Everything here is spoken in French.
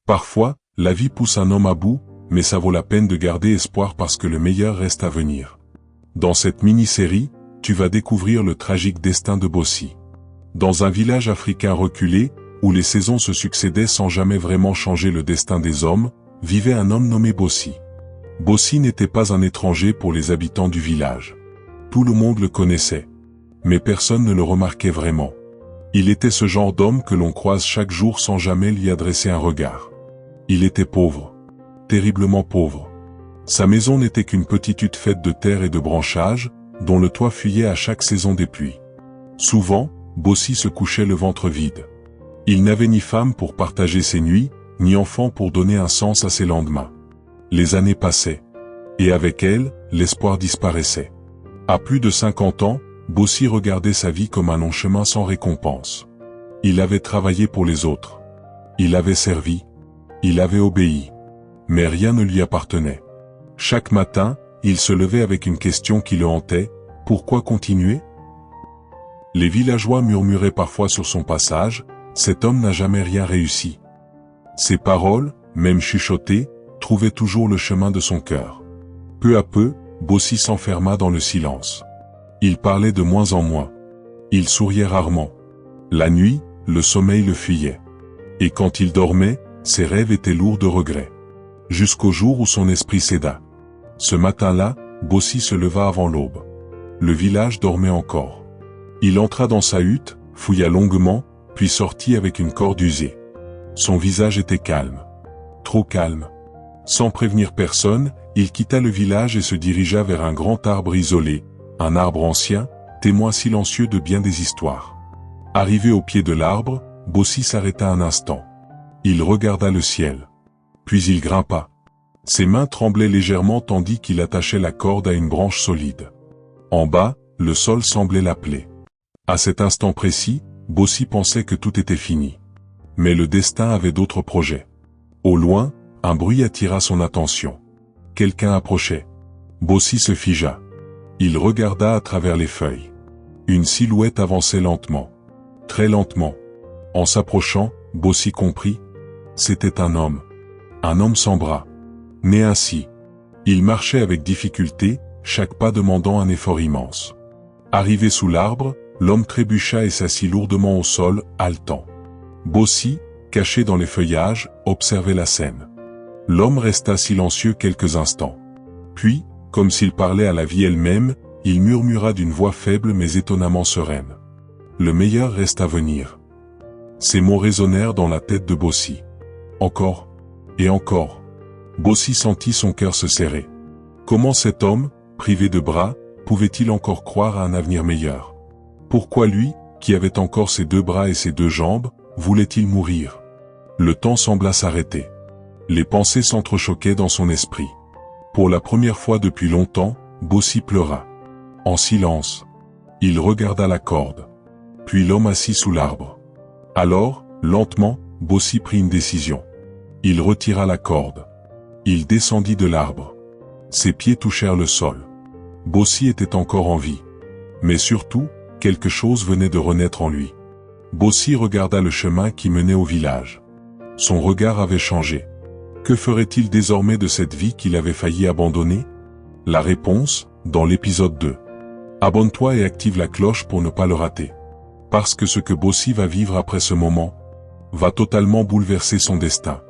Parfois, la vie pousse un homme à bout, mais ça vaut la peine de garder espoir parce que le meilleur reste à venir. Dans cette mini-série, tu vas découvrir le tragique destin de Bossi. Dans un village africain reculé, où les saisons se succédaient sans jamais vraiment changer le destin des hommes, vivait un homme nommé Bossi. Bossi n'était pas un étranger pour les habitants du village. Tout le monde le connaissait. Mais personne ne le remarquait vraiment. Il était ce genre d'homme que l'on croise chaque jour sans jamais lui adresser un regard. Il était pauvre. Terriblement pauvre. Sa maison n'était qu'une petite hutte faite de terre et de branchages, dont le toit fuyait à chaque saison des pluies. Souvent, Bossi se couchait le ventre vide. Il n'avait ni femme pour partager ses nuits, ni enfant pour donner un sens à ses lendemains. Les années passaient. Et avec elles, l'espoir disparaissait. À plus de 50 ans, Bossi regardait sa vie comme un long chemin sans récompense. Il avait travaillé pour les autres. Il avait servi. Il avait obéi. Mais rien ne lui appartenait. Chaque matin, il se levait avec une question qui le hantait, « Pourquoi continuer ?» Les villageois murmuraient parfois sur son passage, « Cet homme n'a jamais rien réussi. » Ses paroles, même chuchotées, trouvaient toujours le chemin de son cœur. Peu à peu, Bossi s'enferma dans le silence. Il parlait de moins en moins. Il souriait rarement. La nuit, le sommeil le fuyait. Et quand il dormait, ses rêves étaient lourds de regrets. Jusqu'au jour où son esprit céda. Ce matin-là, Bossi se leva avant l'aube. Le village dormait encore. Il entra dans sa hutte, fouilla longuement, puis sortit avec une corde usée. Son visage était calme. Trop calme. Sans prévenir personne, il quitta le village et se dirigea vers un grand arbre isolé, un arbre ancien, témoin silencieux de bien des histoires. Arrivé au pied de l'arbre, Bossi s'arrêta un instant. Il regarda le ciel. Puis il grimpa. Ses mains tremblaient légèrement tandis qu'il attachait la corde à une branche solide. En bas, le sol semblait l'appeler. À cet instant précis, Bossi pensait que tout était fini. Mais le destin avait d'autres projets. Au loin, un bruit attira son attention. Quelqu'un approchait. Bossi se figea. Il regarda à travers les feuilles. Une silhouette avançait lentement. Très lentement. En s'approchant, Bossi comprit. C'était un homme. Un homme sans bras. Né ainsi. Il marchait avec difficulté, chaque pas demandant un effort immense. Arrivé sous l'arbre, l'homme trébucha et s'assit lourdement au sol, haletant. Bossi, caché dans les feuillages, observait la scène. L'homme resta silencieux quelques instants. Puis, comme s'il parlait à la vie elle-même, il murmura d'une voix faible mais étonnamment sereine. Le meilleur reste à venir. Ces mots résonnèrent dans la tête de Bossi. Encore. Et encore. Bossi sentit son cœur se serrer. Comment cet homme, privé de bras, pouvait-il encore croire à un avenir meilleur? Pourquoi lui, qui avait encore ses 2 bras et ses 2 jambes, voulait-il mourir? Le temps sembla s'arrêter. Les pensées s'entrechoquaient dans son esprit. Pour la première fois depuis longtemps, Bossi pleura. En silence. Il regarda la corde. Puis l'homme assis sous l'arbre. Alors, lentement, Bossi prit une décision. Il retira la corde. Il descendit de l'arbre. Ses pieds touchèrent le sol. Bossi était encore en vie. Mais surtout, quelque chose venait de renaître en lui. Bossi regarda le chemin qui menait au village. Son regard avait changé. Que ferait-il désormais de cette vie qu'il avait failli abandonner? La réponse, dans l'épisode 2. Abonne-toi et active la cloche pour ne pas le rater. Parce que ce que Bossi va vivre après ce moment, va totalement bouleverser son destin.